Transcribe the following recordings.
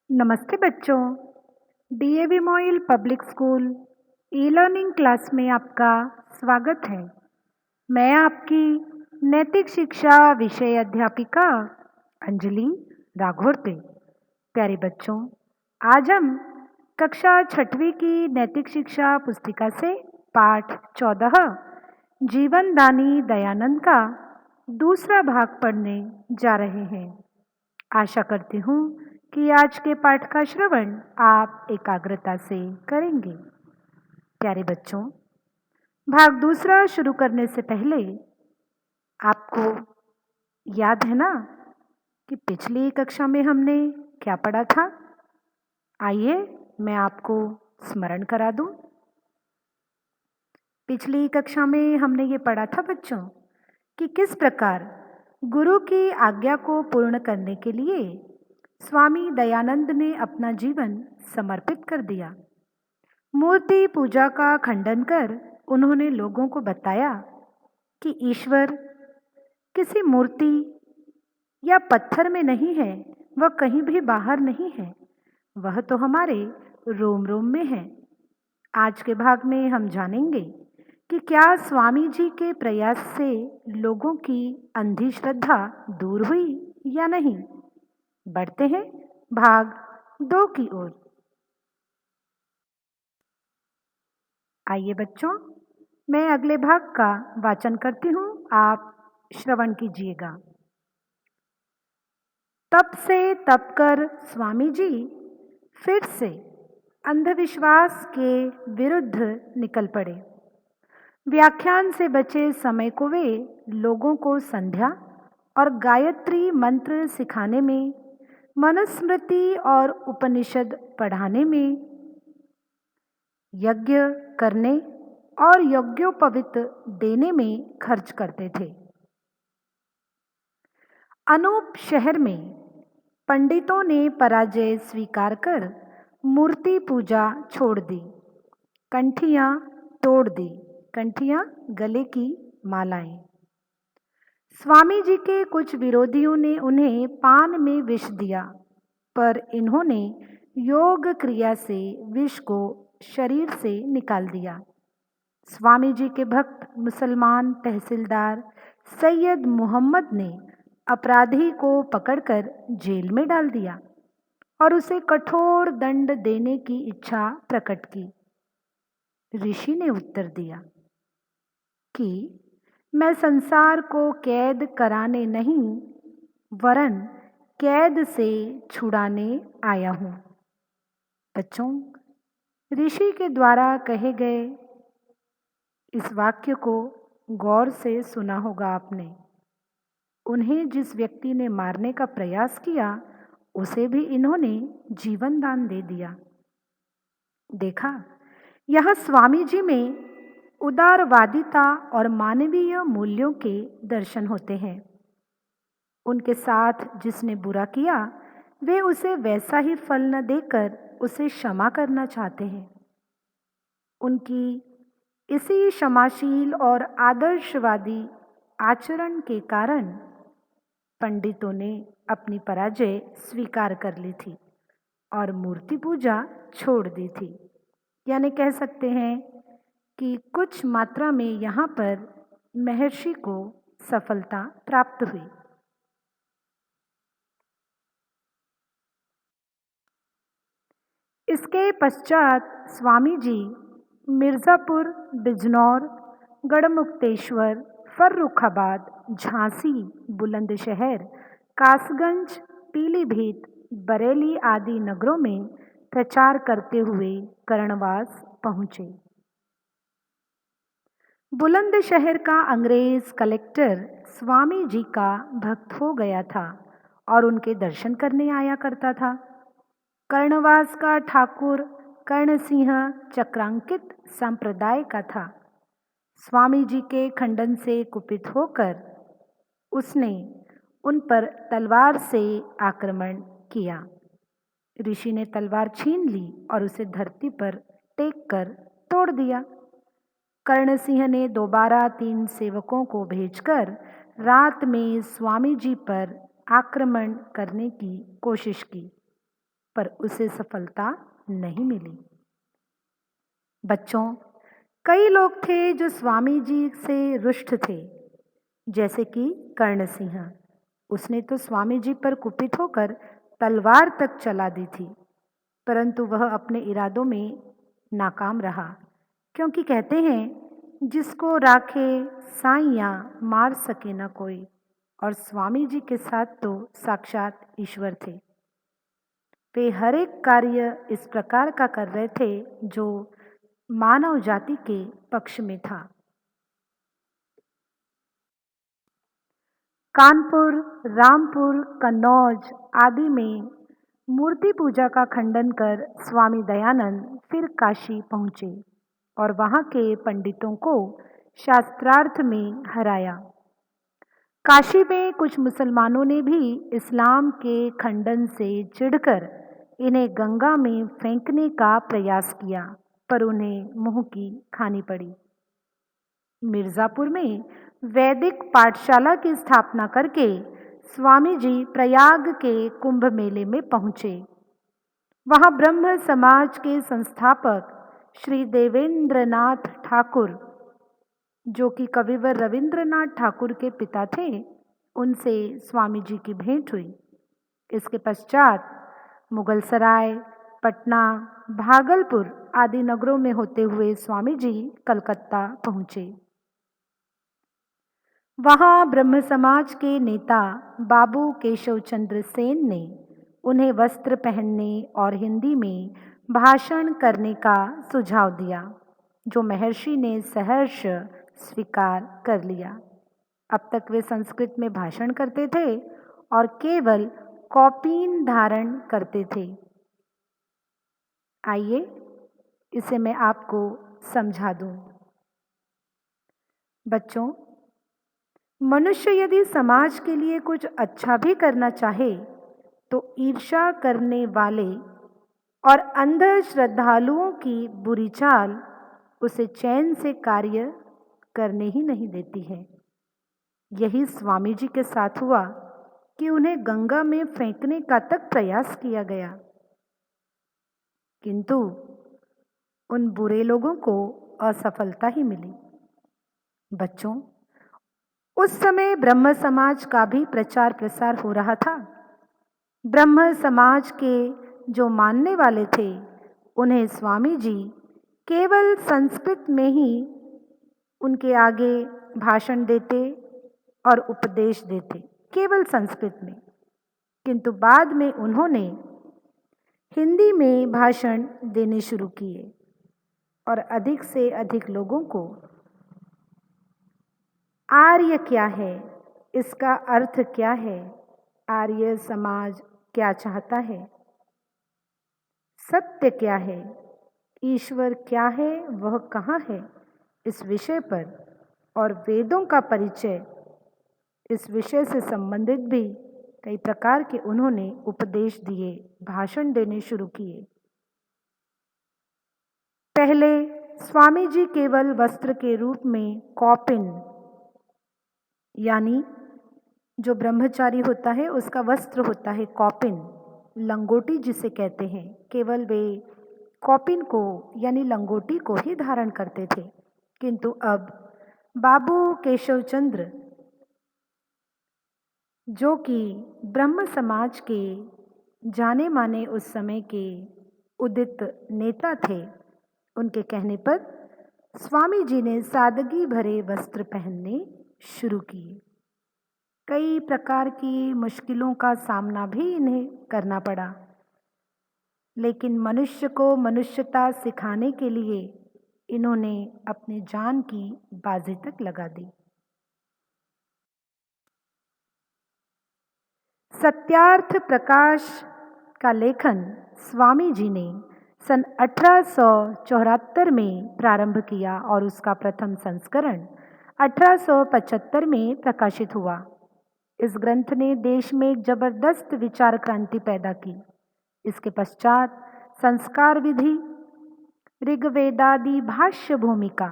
नमस्ते बच्चों। DAV Moil public school e learning class में आपका स्वागत है। मैं आपकी नैतिक शिक्षा विषय अध्यापिका अंजलि राघोरते। प्यारे बच्चों, आज हम कक्षा छठवीं की नैतिक शिक्षा पुस्तिका से पाठ 14 जीवनदानी दयानंद का दूसरा भाग पढ़ने जा रहे हैं। आशा करती हूँ कि आज के पाठ का श्रवण आप एकाग्रता से करेंगे। प्यारे बच्चों, भाग दूसरा शुरू करने से पहले आपको याद है ना कि पिछली कक्षा में हमने क्या पढ़ा था? आइए मैं आपको स्मरण करा दूं। पिछली कक्षा में हमने ये पढ़ा था बच्चों कि किस प्रकार गुरु की आज्ञा को पूर्ण करने के लिए स्वामी दयानंद ने अपना जीवन समर्पित कर दिया। मूर्ति पूजा का खंडन कर उन्होंने लोगों को बताया कि ईश्वर किसी मूर्ति या पत्थर में नहीं है, वह कहीं भी बाहर नहीं है, वह तो हमारे रोम रोम में है। आज के भाग में हम जानेंगे कि क्या स्वामी जी के प्रयास से लोगों की अंधी श्रद्धा दूर हुई या नहीं। बढ़ते हैं भाग 2 की ओर। आइए बच्चों, मैं अगले भाग का वाचन करती हूँ, आप श्रवण कीजिएगा। तब से तप कर स्वामी जी फिर से अंधविश्वास के विरुद्ध निकल पड़े। व्याख्यान से बचे समय को वे लोगों को संध्या और गायत्री मंत्र सिखाने में, मनुस्मृति और उपनिषद पढ़ाने में, यज्ञ करने और यज्ञोपवीत देने में खर्च करते थे। अनूप शहर में पंडितों ने पराजय स्वीकार कर मूर्ति पूजा छोड़ दी, कंठियां तोड़ दी, कंठियां गले की मालाएं। स्वामी जी के कुछ विरोधियों ने उन्हें पान में विष दिया, पर इन्होंने योग क्रिया से विष को शरीर से निकाल दिया। स्वामी जी के भक्त मुसलमान तहसीलदार सैयद मोहम्मद ने अपराधी को पकड़कर जेल में डाल दिया और उसे कठोर दंड देने की इच्छा प्रकट की। ऋषि ने उत्तर दिया कि मैं संसार को कैद कराने नहीं, वरन कैद से छुड़ाने आया हूँ। बच्चों, ऋषि के द्वारा कहे गए इस वाक्य को गौर से सुना होगा आपने। उन्हें जिस व्यक्ति ने मारने का प्रयास किया, उसे भी इन्होंने जीवन दान दे दिया। देखा, यह स्वामी जी में उदारवादिता और मानवीय मूल्यों के दर्शन होते हैं। उनके साथ जिसने बुरा किया, वे उसे वैसा ही फल न देकर उसे क्षमा करना चाहते हैं। उनकी इसी क्षमाशील और आदर्शवादी आचरण के कारण पंडितों ने अपनी पराजय स्वीकार कर ली थी और मूर्ति पूजा छोड़ दी थी। यानी कह सकते हैं कि कुछ मात्रा में यहाँ पर महर्षि को सफलता प्राप्त हुई। इसके पश्चात स्वामी जी मिर्ज़ापुर, बिजनौर, गढ़मुक्तेश्वर, फर्रुखाबाद, झांसी, बुलंदशहर, कासगंज, पीलीभीत, बरेली आदि नगरों में प्रचार करते हुए कर्णवास पहुँचे। बुलंदशहर का अंग्रेज कलेक्टर स्वामी जी का भक्त हो गया था और उनके दर्शन करने आया करता था। कर्णवास का ठाकुर कर्ण सिंह चक्रांकित संप्रदाय का था। स्वामी जी के खंडन से कुपित होकर उसने उन पर तलवार से आक्रमण किया। ऋषि ने तलवार छीन ली और उसे धरती पर टेक कर तोड़ दिया। कर्ण सिंह ने दोबारा 3 सेवकों को भेजकर रात में स्वामी जी पर आक्रमण करने की कोशिश की। पर उसे सफलता नहीं मिली। बच्चों, कई लोग थे जो स्वामी जी से रुष्ट थे, जैसे कि कर्ण सिंह। उसने तो स्वामी जी पर कुपित होकर तलवार तक चला दी थी, परंतु वह अपने इरादों में नाकाम रहा, क्योंकि कहते हैं जिसको राखे साइयां मार सके न कोई, और स्वामी जी के साथ तो साक्षात ईश्वर थे। वे हर एक कार्य इस प्रकार का कर रहे थे जो मानव जाति के पक्ष में था। कानपुर, रामपुर, कन्नौज आदि में मूर्ति पूजा का खंडन कर स्वामी दयानंद फिर काशी पहुंचे और वहां के पंडितों को शास्त्रार्थ में हराया। काशी में कुछ मुसलमानों ने भी इस्लाम के खंडन से चिढ़कर इन्हें गंगा में फेंकने का प्रयास किया, पर उन्हें मुंह की खानी पड़ी। मिर्जापुर में वैदिक पाठशाला की स्थापना करके स्वामी जी प्रयाग के कुंभ मेले में पहुंचे। वहां ब्रह्म समाज के संस्थापक श्री देवेंद्रनाथ ठाकुर, जो कि कविवर रविंद्रनाथ ठाकुर के पिता थे, उनसे स्वामी जी की भेंट हुई। इसके पश्चात मुगलसराय, पटना, भागलपुर आदि नगरों में होते हुए स्वामी जी कलकत्ता पहुंचे। वहां ब्रह्म समाज के नेता बाबू केशव चंद्र सेन ने उन्हें वस्त्र पहनने और हिंदी में भाषण करने का सुझाव दिया, जो महर्षि ने सहर्ष स्वीकार कर लिया। अब तक वे संस्कृत में भाषण करते थे और केवल कौपीन धारण करते थे। आइए इसे मैं आपको समझा दूं। बच्चों, मनुष्य यदि समाज के लिए कुछ अच्छा भी करना चाहे तो ईर्ष्या करने वाले और अंध श्रद्धालुओं की बुरी चाल उसे चैन से कार्य करने ही नहीं देती है। यही स्वामी जी के साथ हुआ कि उन्हें गंगा में फेंकने का तक प्रयास किया गया, किंतु उन बुरे लोगों को असफलता ही मिली। बच्चों, उस समय ब्रह्म समाज का भी प्रचार प्रसार हो रहा था। ब्रह्म समाज के जो मानने वाले थे, उन्हें स्वामी जी केवल संस्कृत में ही उनके आगे भाषण देते और उपदेश देते, केवल संस्कृत में। किंतु बाद में उन्होंने हिंदी में भाषण देने शुरू किए और अधिक से अधिक लोगों को आर्य क्या है, इसका अर्थ क्या है, आर्य समाज क्या चाहता है, सत्य क्या है, ईश्वर क्या है, वह कहाँ है, इस विषय पर और वेदों का परिचय, इस विषय से संबंधित भी कई प्रकार के उन्होंने उपदेश दिए, भाषण देने शुरू किए। पहले स्वामी जी केवल वस्त्र के रूप में कौपिन, यानी जो ब्रह्मचारी होता है उसका वस्त्र होता है कौपिन, लंगोटी जिसे कहते हैं, केवल वे कौपिन को यानी लंगोटी को ही धारण करते थे। किंतु अब बाबू केशव चंद्र, जो कि ब्रह्म समाज के जाने माने उस समय के उदित नेता थे, उनके कहने पर स्वामी जी ने सादगी भरे वस्त्र पहनने शुरू किए। कई प्रकार की मुश्किलों का सामना भी इन्हें करना पड़ा, लेकिन मनुष्य को मनुष्यता सिखाने के लिए इन्होंने अपनी जान की बाजी तक लगा दी। सत्यार्थ प्रकाश का लेखन स्वामी जी ने सन 1874 में प्रारंभ किया और उसका प्रथम संस्करण 1875 में प्रकाशित हुआ। इस ग्रंथ ने देश में एक जबरदस्त विचार क्रांति पैदा की। इसके पश्चात संस्कार विधि, ऋग्वेदादि भाष्य भूमिका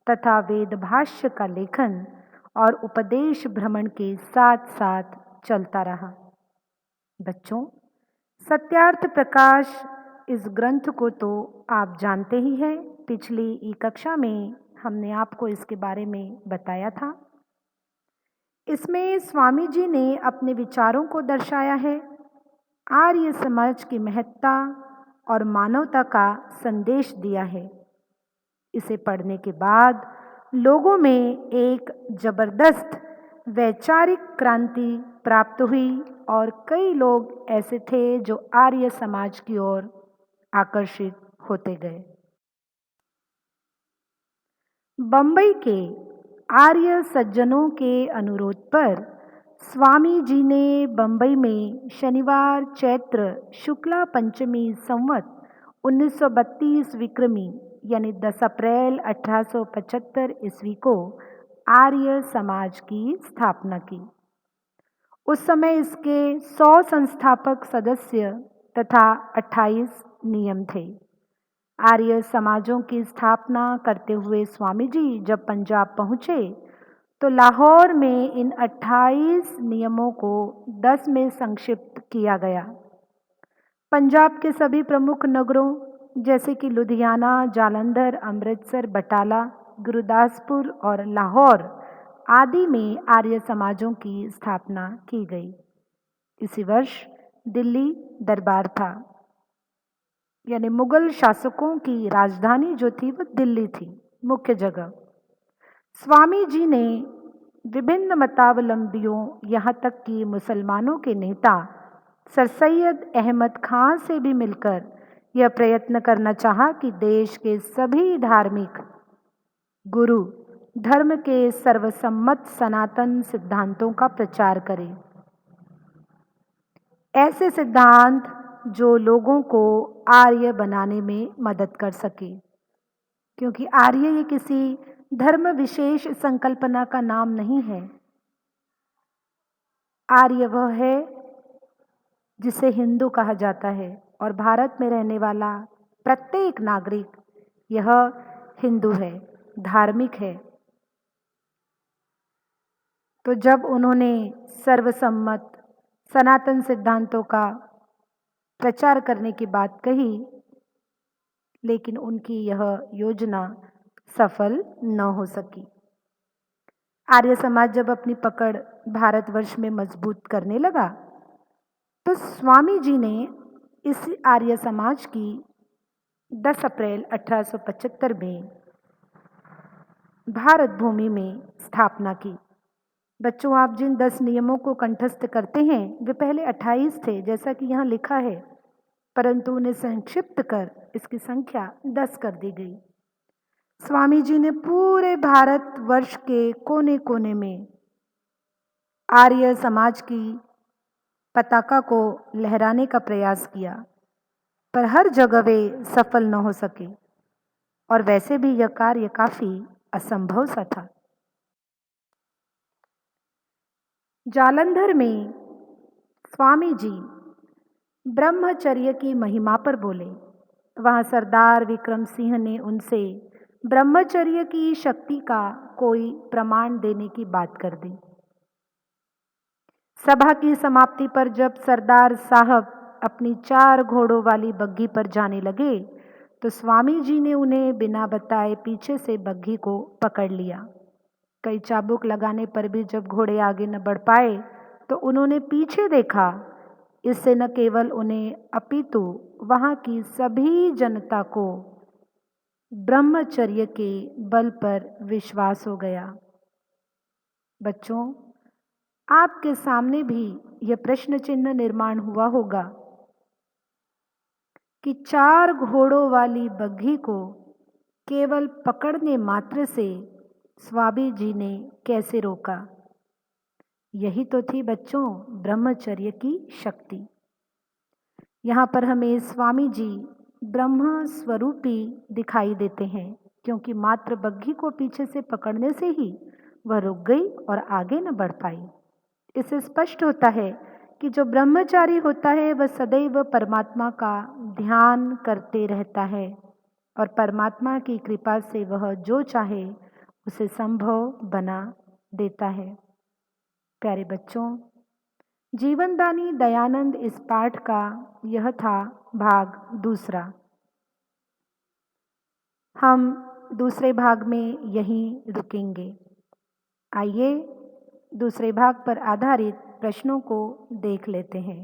तथा वेद भाष्य का लेखन और उपदेश भ्रमण के साथ साथ चलता रहा। बच्चों, सत्यार्थ प्रकाश इस ग्रंथ को तो आप जानते ही हैं। पिछली ई कक्षा में हमने आपको इसके बारे में बताया था। इसमें स्वामी जी ने अपने विचारों को दर्शाया है, आर्य समाज की महत्ता और मानवता का संदेश दिया है। इसे पढ़ने के बाद लोगों में एक जबरदस्त वैचारिक क्रांति प्राप्त हुई और कई लोग ऐसे थे जो आर्य समाज की ओर आकर्षित होते गए। बंबई के आर्य सज्जनों के अनुरोध पर स्वामी जी ने बंबई में शनिवार चैत्र शुक्ला पंचमी संवत 1932 विक्रमी यानी 10 अप्रैल 1875 ईस्वी को आर्य समाज की स्थापना की। उस समय इसके 100 संस्थापक सदस्य तथा 28 नियम थे। आर्य समाजों की स्थापना करते हुए स्वामी जी जब पंजाब पहुंचे तो लाहौर में इन 28 नियमों को 10 में संक्षिप्त किया गया। पंजाब के सभी प्रमुख नगरों जैसे कि लुधियाना, जालंधर, अमृतसर, बटाला, गुरुदासपुर और लाहौर आदि में आर्य समाजों की स्थापना की गई। इसी वर्ष दिल्ली दरबार था, यानी मुगल शासकों की राजधानी जो थी वह दिल्ली थी, मुख्य जगह। स्वामी जी ने विभिन्न मतावलंबियों यहाँ तक कि मुसलमानों के नेता सर सैयद अहमद खां से भी मिलकर यह प्रयत्न करना चाहा कि देश के सभी धार्मिक गुरु धर्म के सर्वसम्मत सनातन सिद्धांतों का प्रचार करें। ऐसे सिद्धांत जो लोगों को आर्य बनाने में मदद कर सके, क्योंकि आर्य ये किसी धर्म विशेष संकल्पना का नाम नहीं है। आर्य वह है जिसे हिंदू कहा जाता है और भारत में रहने वाला प्रत्येक नागरिक यह हिंदू है, धार्मिक है। तो जब उन्होंने सर्वसम्मत सनातन सिद्धांतों का प्रचार करने की बात कही, लेकिन उनकी यह योजना सफल न हो सकी। आर्य समाज जब अपनी पकड़ भारतवर्ष में मजबूत करने लगा तो स्वामी जी ने इस आर्य समाज की 10 अप्रैल 1875 में भारत भूमि में स्थापना की। बच्चों, आप जिन 10 नियमों को कंठस्थ करते हैं वे पहले 28 थे जैसा कि यहाँ लिखा है, परंतु उन्हें संक्षिप्त कर इसकी संख्या 10 कर दी गई। स्वामी जी ने पूरे भारतवर्ष के कोने कोने में आर्य समाज की पताका को लहराने का प्रयास किया, पर हर जगह वे सफल न हो सके और वैसे भी यह कार्य काफी असंभव सा था। जालंधर में स्वामी जी ब्रह्मचर्य की महिमा पर बोले। वहां सरदार विक्रम सिंह ने उनसे ब्रह्मचर्य की शक्ति का कोई प्रमाण देने की बात कर दी। सभा की समाप्ति पर जब सरदार साहब अपनी 4 घोड़ों वाली बग्घी पर जाने लगे तो स्वामी जी ने उन्हें बिना बताए पीछे से बग्घी को पकड़ लिया। कई चाबुक लगाने पर भी जब घोड़े आगे न बढ़ पाए तो उन्होंने पीछे देखा। इससे न केवल उन्हें अपितु वहां की सभी जनता को ब्रह्मचर्य के बल पर विश्वास हो गया। बच्चों, आपके सामने भी यह प्रश्न चिन्ह निर्माण हुआ होगा कि 4 घोड़ों वाली बग्घी को केवल पकड़ने मात्र से स्वामी जी ने कैसे रोका। यही तो थी बच्चों ब्रह्मचर्य की शक्ति। यहाँ पर हमें स्वामी जी ब्रह्म स्वरूपी दिखाई देते हैं, क्योंकि मात्र बग्घी को पीछे से पकड़ने से ही वह रुक गई और आगे न बढ़ पाई। इससे स्पष्ट होता है कि जो ब्रह्मचारी होता है वह सदैव परमात्मा का ध्यान करते रहता है और परमात्मा की कृपा से वह जो चाहे उसे संभव बना देता है। प्यारे बच्चों, जीवनदानी दयानंद इस पाठ का यह था भाग दूसरा। हम दूसरे भाग में यहीं रुकेंगे। आइए दूसरे भाग पर आधारित प्रश्नों को देख लेते हैं।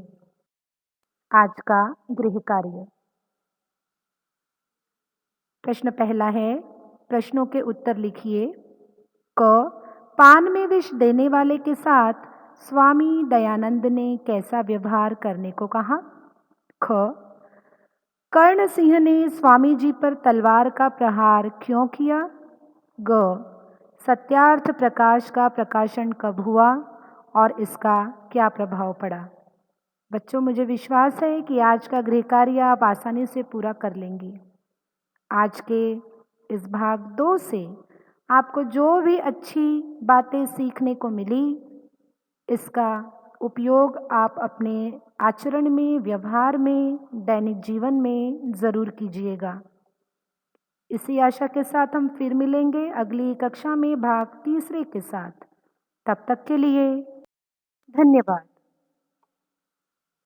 आज का गृह कार्य। प्रश्न पहला है, प्रश्नों के उत्तर लिखिए। क, पान में विष देने वाले के साथ स्वामी दयानंद ने कैसा व्यवहार करने को कहा? ख, कर्ण सिंह ने स्वामी जी पर तलवार का प्रहार क्यों किया? ग, सत्यार्थ प्रकाश का प्रकाशन कब हुआ और इसका क्या प्रभाव पड़ा? बच्चों, मुझे विश्वास है कि आज का गृह कार्य आप आसानी से पूरा कर लेंगे। आज के इस भाग 2 से आपको जो भी अच्छी बातें सीखने को मिली, इसका उपयोग आप अपने आचरण में, व्यवहार में, दैनिक जीवन में ज़रूर कीजिएगा। इसी आशा के साथ हम फिर मिलेंगे अगली कक्षा में भाग तीसरे के साथ। तब तक के लिए धन्यवाद।